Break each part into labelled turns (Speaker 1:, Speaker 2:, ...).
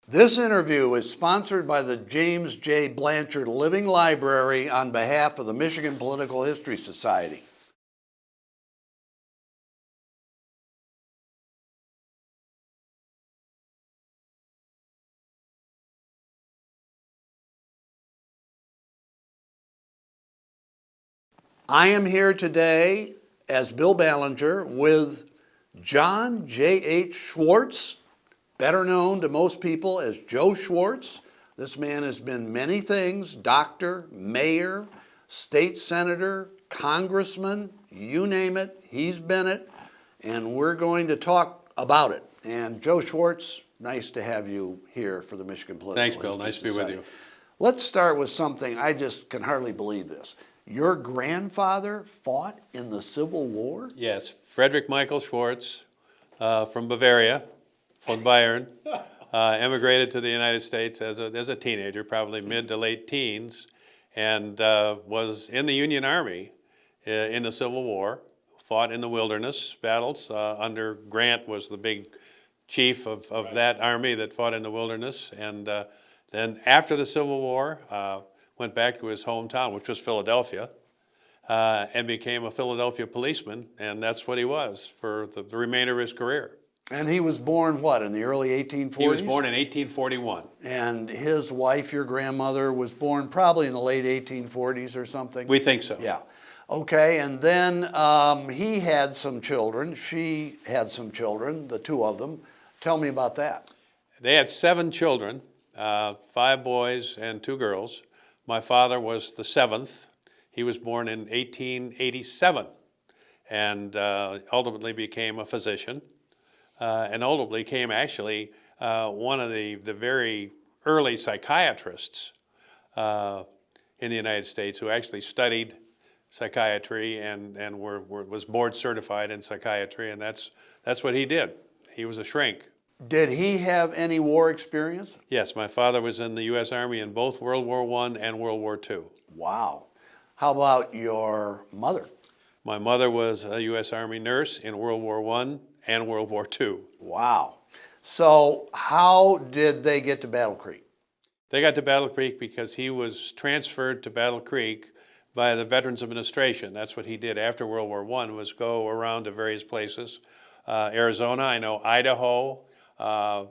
Speaker 1: This interview is sponsored by the James J. Blanchard Living Library on behalf of the Michigan Political History Society. I am here today as Bill Ballinger with John J.H. Schwarz, better known to most people as Joe Schwarz. This man has been many things: doctor, mayor, state senator, congressman, you name it, he's been it, and we're going to talk about it. And Joe Schwarz, nice to have you here for the Michigan Political
Speaker 2: Thanks, Bill.
Speaker 1: History
Speaker 2: Nice to be
Speaker 1: Society.
Speaker 2: with you.
Speaker 1: Let's start with something, I just can hardly believe this. Your grandfather fought in the Civil War?
Speaker 2: Yes, Frederick Michael Schwarz from Bavaria, von Bayern, emigrated to the United States as a teenager, probably mid to late teens, and was in the Union Army in the Civil War, fought in the wilderness battles. Under Grant was the big chief of that army that fought in the wilderness, and then after the Civil War, went back to his hometown, which was Philadelphia, and became a Philadelphia policeman, and that's what he was for the remainder of his career.
Speaker 1: And he was born, what, in the early 1840s?
Speaker 2: He was born in 1841.
Speaker 1: And his wife, your grandmother, was born probably in the late 1840s or something?
Speaker 2: We think so.
Speaker 1: Yeah. Okay, and then he had some children. She had some children, the two of them. Tell me about that.
Speaker 2: They had 7 children, 5 boys and 2 girls. My father was the 7th. He was born in 1887 and ultimately became a physician and ultimately became actually one of the very early psychiatrists in the United States who actually studied psychiatry and was board certified in psychiatry, and that's what he did. He was a shrink.
Speaker 1: Did he have any war experience?
Speaker 2: Yes, my father was in the U.S. Army in both World War I and World War II.
Speaker 1: Wow. How about your mother?
Speaker 2: My mother was a U.S. Army nurse in World War I and World War II.
Speaker 1: Wow. So how did they get to Battle Creek?
Speaker 2: They got to Battle Creek because he was transferred to Battle Creek by the Veterans Administration. That's what he did after World War I, was go around to various places. Arizona, I know, Idaho,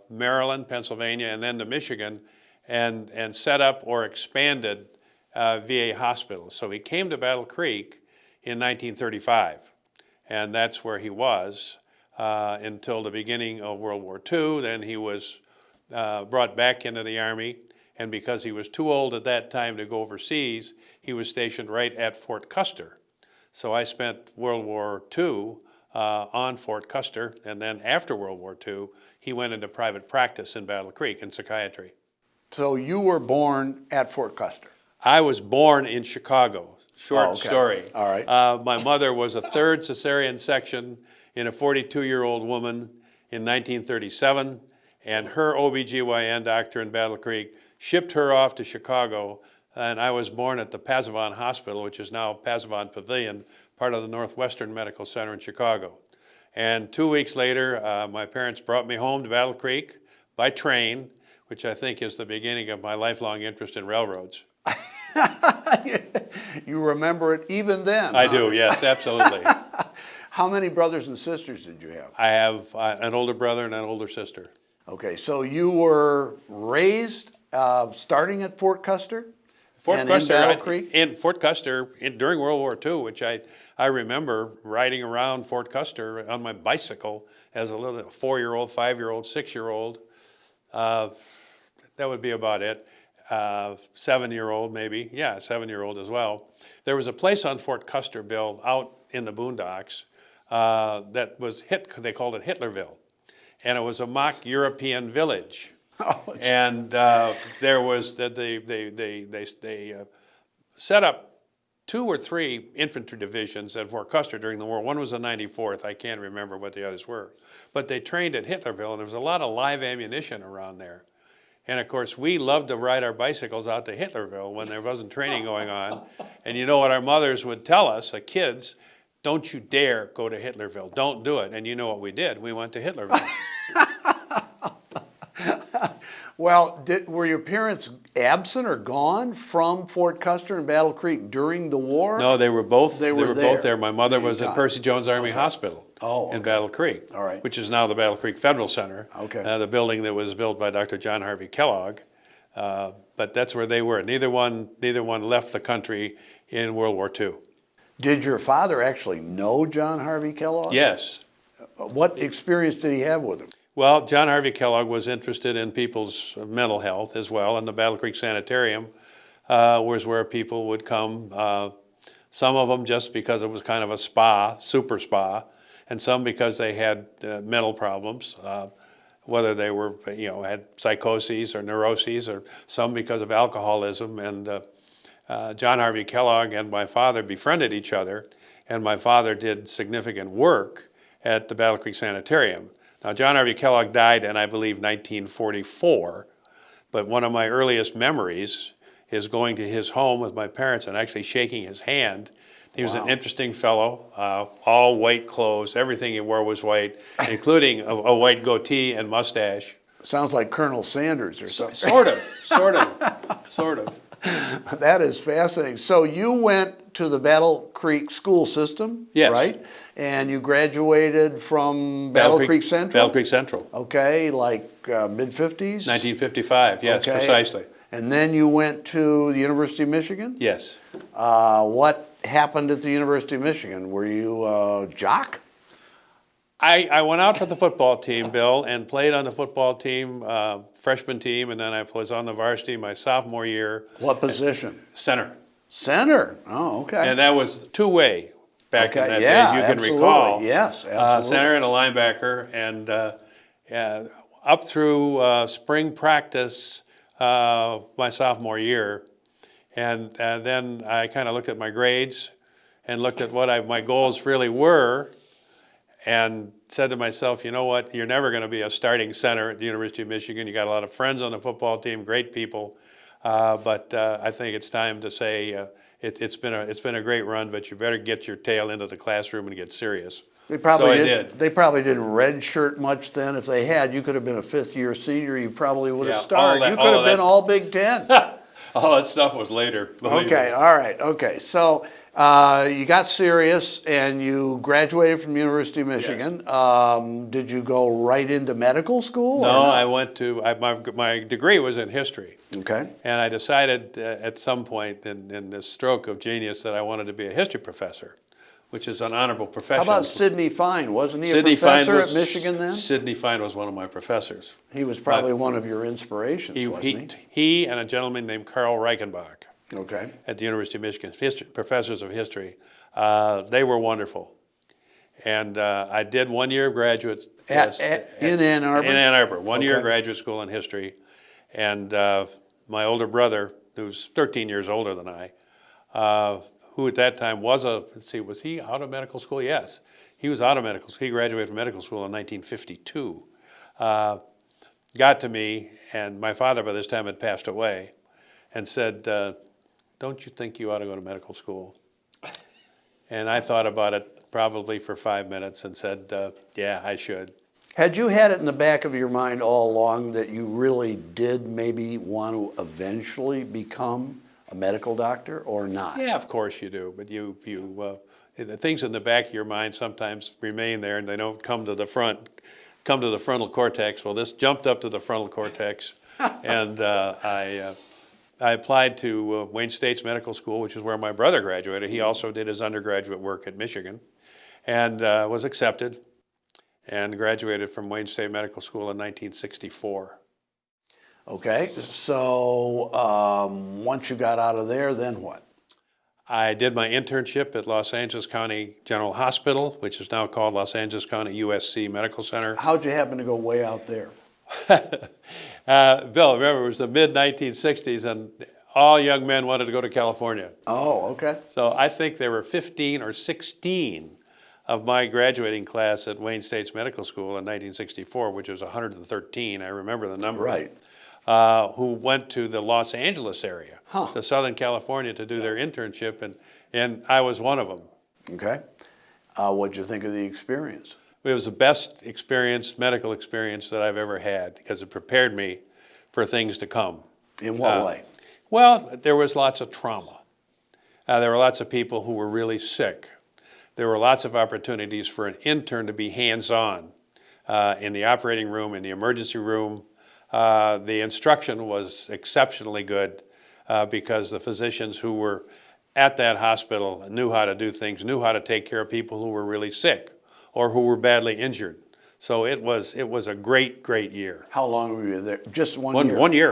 Speaker 2: Maryland, Pennsylvania, and then to Michigan, and set up or expanded VA hospitals. So he came to Battle Creek in 1935, and that's where he was until the beginning of World War II. Then he was brought back into the Army, and because he was too old at that time to go overseas, he was stationed right at Fort Custer. So I spent World War II on Fort Custer, and then after World War II, he went into private practice in Battle Creek in psychiatry.
Speaker 1: So you were born at Fort Custer?
Speaker 2: I was born in Chicago. Short
Speaker 1: okay.
Speaker 2: story.
Speaker 1: All right.
Speaker 2: My mother was a 3rd cesarean section in a 42-year-old woman in 1937, and her OBGYN doctor in Battle Creek shipped her off to Chicago, and I was born at the Pasavant Hospital, which is now Pasavant Pavilion, part of the Northwestern Medical Center in Chicago. And 2 weeks later, my parents brought me home to Battle Creek by train, which I think is the beginning of my lifelong interest in railroads.
Speaker 1: You remember it even then?
Speaker 2: I do, yes, absolutely.
Speaker 1: How many brothers and sisters did you have?
Speaker 2: I have an older brother and an older sister.
Speaker 1: Okay, so you were raised starting at Fort Custer?
Speaker 2: Fort
Speaker 1: and
Speaker 2: Custer,
Speaker 1: in Battle Creek?
Speaker 2: In Fort Custer during World War II, which I remember riding around Fort Custer on my bicycle as a little 4-year-old, 5-year-old, 6-year-old. That would be about it. 7-year-old maybe, yeah, 7-year-old as well. There was a place on Fort Custer, Bill, out in the boondocks that was they called it Hitlerville, and it was a mock European village.
Speaker 1: Oh,
Speaker 2: and there was they set up 2 or 3 infantry divisions at Fort Custer during the war. One was the 94th. I can't remember what the others were, but they trained at Hitlerville, and there was a lot of live ammunition around there. And of course, we loved to ride our bicycles out to Hitlerville when there wasn't training going on. And you know what our mothers would tell us, the kids, don't you dare go to Hitlerville. Don't do it. And you know what we did? We went to Hitlerville.
Speaker 1: Well, were your parents absent or gone from Fort Custer and Battle Creek during the war?
Speaker 2: No, they were both.
Speaker 1: They
Speaker 2: They
Speaker 1: were
Speaker 2: were
Speaker 1: there
Speaker 2: both there. My mother
Speaker 1: the
Speaker 2: was at
Speaker 1: time.
Speaker 2: Percy Jones Army
Speaker 1: Okay.
Speaker 2: Hospital
Speaker 1: Oh,
Speaker 2: in
Speaker 1: okay.
Speaker 2: Battle Creek,
Speaker 1: All right.
Speaker 2: which is now the Battle Creek Federal Center.
Speaker 1: Okay.
Speaker 2: The building that was built by Dr. John Harvey Kellogg. But that's where they were. Neither one left the country in World War II.
Speaker 1: Did your father actually know John Harvey Kellogg?
Speaker 2: Yes.
Speaker 1: What experience did he have with him?
Speaker 2: Well, John Harvey Kellogg was interested in people's mental health as well, and the Battle Creek Sanitarium was where people would come. Some of them just because it was kind of a spa, super spa, and some because they had mental problems, whether they were, had psychoses or neuroses, or some because of alcoholism. And John Harvey Kellogg and my father befriended each other, and my father did significant work at the Battle Creek Sanitarium. Now, John Harvey Kellogg died in, I believe, 1944, but one of my earliest memories is going to his home with my parents and actually shaking his hand. He was an interesting fellow, all white clothes, everything he wore was white, including a white goatee and mustache.
Speaker 1: Sounds like Colonel Sanders or something.
Speaker 2: Sort of.
Speaker 1: That is fascinating. So you went to the Battle Creek school system,
Speaker 2: Yes.
Speaker 1: right? And you graduated from Battle Creek Central?
Speaker 2: Battle Creek Central.
Speaker 1: Okay, like mid-50s?
Speaker 2: 1955, yes,
Speaker 1: Okay.
Speaker 2: precisely.
Speaker 1: And then you went to the University of Michigan?
Speaker 2: Yes.
Speaker 1: What happened at the University of Michigan? Were you a jock?
Speaker 2: I went out for the football team, Bill, and played on the football team, freshman team, and then I was on the varsity my sophomore year.
Speaker 1: What position?
Speaker 2: Center.
Speaker 1: Center. Oh, okay.
Speaker 2: And that was two-way back in
Speaker 1: Okay,
Speaker 2: that
Speaker 1: yeah,
Speaker 2: day, as you can
Speaker 1: absolutely.
Speaker 2: recall.
Speaker 1: Yes, absolutely.
Speaker 2: Center and a linebacker, and up through spring practice my sophomore year. And then I kind of looked at my grades and looked at what my goals really were, and said to myself, you know what, you're never going to be a starting center at the University of Michigan. You got a lot of friends on the football team, great people, but I think it's time to say it's been a great run, but you better get your tail into the classroom and get serious.
Speaker 1: They probably
Speaker 2: So I
Speaker 1: did.
Speaker 2: did.
Speaker 1: They probably didn't redshirt much then. If they had, you could have been a fifth-year senior. You probably would have
Speaker 2: Yeah,
Speaker 1: started.
Speaker 2: all
Speaker 1: You
Speaker 2: that-
Speaker 1: could
Speaker 2: all
Speaker 1: have been
Speaker 2: that-
Speaker 1: all Big Ten.
Speaker 2: All that stuff was later. believe
Speaker 1: Okay,
Speaker 2: me.
Speaker 1: all right, okay. So you got serious and you graduated from the University of Michigan. Did you go right into medical school? or
Speaker 2: No,
Speaker 1: not?
Speaker 2: I went to, my degree was in history.
Speaker 1: Okay.
Speaker 2: And I decided at some point in this stroke of genius that I wanted to be a history professor, which is an honorable profession.
Speaker 1: How about Sidney Fine? Wasn't he
Speaker 2: Sidney
Speaker 1: a professor
Speaker 2: Fine
Speaker 1: at Michigan then?
Speaker 2: Sidney Fine was one of my professors.
Speaker 1: He was probably one of your inspirations, wasn't
Speaker 2: He and a gentleman named Carl Reichenbach
Speaker 1: he? Okay.
Speaker 2: at the University of Michigan, professors of history. They were wonderful. And I did 1 year of graduate.
Speaker 1: In Ann Arbor?
Speaker 2: In Ann Arbor, 1 year
Speaker 1: Okay.
Speaker 2: graduate school in history. And my older brother, who's 13 years older than I, who at that time was was he out of medical school? Yes, he was out of medical school. He graduated from medical school in 1952. Got to me, and my father by this time had passed away, and said, don't you think you ought to go to medical school? And I thought about it probably for 5 minutes and said, yeah, I should.
Speaker 1: Had you had it in the back of your mind all along that you really did maybe want to eventually become a medical doctor or not?
Speaker 2: Yeah, of course you do, but the things in the back of your mind sometimes remain there and they don't come to the frontal cortex. Well, this jumped up to the frontal cortex, and I applied to Wayne State's Medical School, which is where my brother graduated. He also did his undergraduate work at Michigan, and was accepted, and graduated from Wayne State Medical School in 1964.
Speaker 1: Okay, so once you got out of there, then what?
Speaker 2: I did my internship at Los Angeles County General Hospital, which is now called Los Angeles County USC Medical Center.
Speaker 1: How'd you happen to go way out there?
Speaker 2: Bill, remember, it was the mid-1960s, and all young men wanted to go to California.
Speaker 1: Oh, okay.
Speaker 2: So I think there were 15 or 16 of my graduating class at Wayne State's Medical School in 1964, which was 113, I remember the number.
Speaker 1: Right.
Speaker 2: Who went to the Los Angeles area,
Speaker 1: Huh.
Speaker 2: to Southern California, to do their internship, and I was one of them.
Speaker 1: Okay. What'd you think of the experience?
Speaker 2: It was the best medical experience that I've ever had, because it prepared me for things to come.
Speaker 1: In what way?
Speaker 2: Well, there was lots of trauma. There were lots of people who were really sick. There were lots of opportunities for an intern to be hands-on in the operating room, in the emergency room. The instruction was exceptionally good because the physicians who were at that hospital knew how to do things, knew how to take care of people who were really sick or who were badly injured. So it was a great, great year.
Speaker 1: How long were you there? Just 1
Speaker 2: One
Speaker 1: year?
Speaker 2: year.